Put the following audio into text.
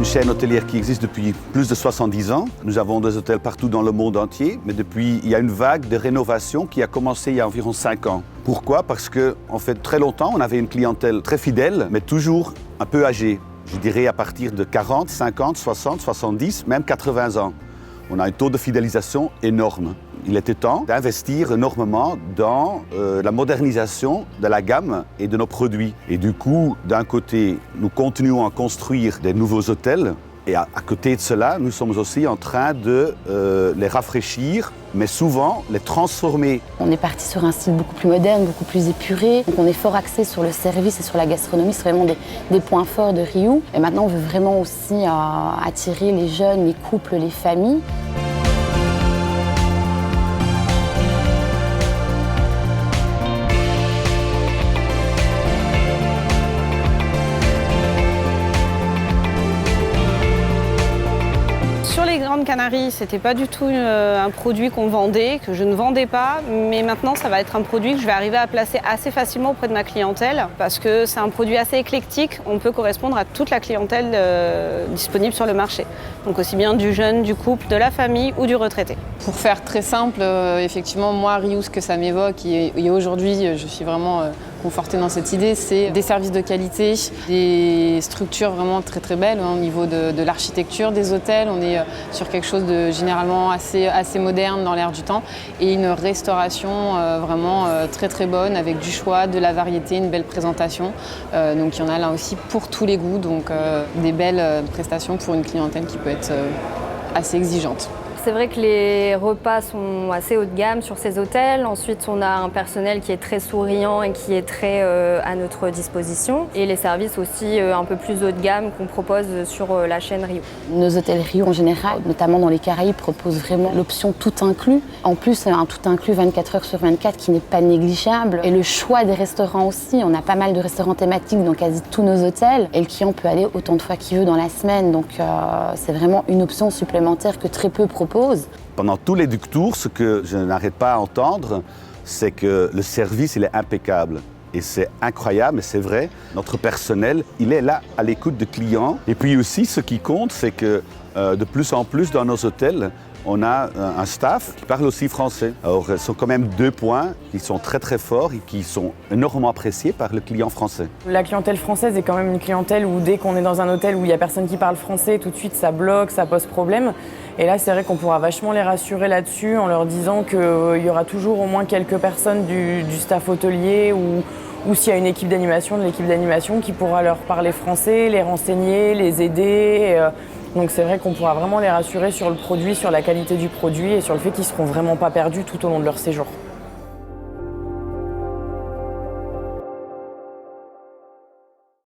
chaîne hôtelière qui existe depuis plus de 70 ans. Nous avons des hôtels partout dans le monde entier, mais depuis, il y a une vague de rénovation qui a commencé il y a environ 5 ans. Pourquoi? Parce qu'en fait, très longtemps, on avait une clientèle très fidèle, mais toujours un peu âgée. Je dirais à partir de 40, 50, 60, 70, même 80 ans. On a un taux de fidélisation énorme. Il était temps d'investir énormément dans la modernisation de la gamme et de nos produits. Et du coup, d'un côté, nous continuons à construire des nouveaux hôtels. Et à côté de cela, nous sommes aussi en train de les rafraîchir, mais souvent les transformer. On est parti sur un style beaucoup plus moderne, beaucoup plus épuré. Donc on est fort axé sur le service et sur la gastronomie. C'est vraiment des points forts de Riu. Et maintenant, on veut vraiment aussi attirer les jeunes, les couples, les familles. Sur les Grandes Canaries, c'était pas du tout un produit qu'on vendait, que je ne vendais pas, mais maintenant ça va être un produit que je vais arriver à placer assez facilement auprès de ma clientèle parce que c'est un produit assez éclectique, on peut correspondre à toute la clientèle disponible sur le marché. Donc aussi bien du jeune, du couple, de la famille ou du retraité. Pour faire très simple, effectivement moi Riu, ce que ça m'évoque et aujourd'hui je suis vraiment confortée dans cette idée, c'est des services de qualité, des structures vraiment très très belles au niveau de l'architecture des hôtels. On est sur quelque chose de généralement assez moderne dans l'air du temps et une restauration vraiment très très bonne avec du choix, de la variété, une belle présentation. Donc il y en a là aussi pour tous les goûts, donc des belles prestations pour une clientèle qui peut être assez exigeante. C'est vrai que les repas sont assez haut de gamme sur ces hôtels. Ensuite, on a un personnel qui est très souriant et qui est très à notre disposition. Et les services aussi un peu plus haut de gamme qu'on propose sur la chaîne Riu. Nos hôtels Riu en général, notamment dans les Caraïbes, proposent vraiment l'option tout inclus. En plus, un tout inclus 24 heures sur 24 qui n'est pas négligeable. Et le choix des restaurants aussi. On a pas mal de restaurants thématiques dans quasi tous nos hôtels. Et le client peut aller autant de fois qu'il veut dans la semaine. Donc c'est vraiment une option supplémentaire que très peu proposent. Pendant tous les Duc Tours, ce que je n'arrête pas à entendre, c'est que le service, il est impeccable. Et c'est incroyable, mais c'est vrai. Notre personnel, il est là à l'écoute de clients. Et puis aussi, ce qui compte, c'est que de plus en plus dans nos hôtels, on a un staff qui parle aussi français. Alors, ce sont quand même 2 points qui sont très très forts et qui sont énormément appréciés par le client français. La clientèle française est quand même une clientèle où dès qu'on est dans un hôtel où il n'y a personne qui parle français, tout de suite ça bloque, ça pose problème. Et là, c'est vrai qu'on pourra vachement les rassurer là-dessus en leur disant qu'il y aura toujours au moins quelques personnes du staff hôtelier ou s'il y a une équipe d'animation, de l'équipe d'animation qui pourra leur parler français, les renseigner, les aider. Donc c'est vrai qu'on pourra vraiment les rassurer sur le produit, sur la qualité du produit et sur le fait qu'ils ne seront vraiment pas perdus tout au long de leur séjour.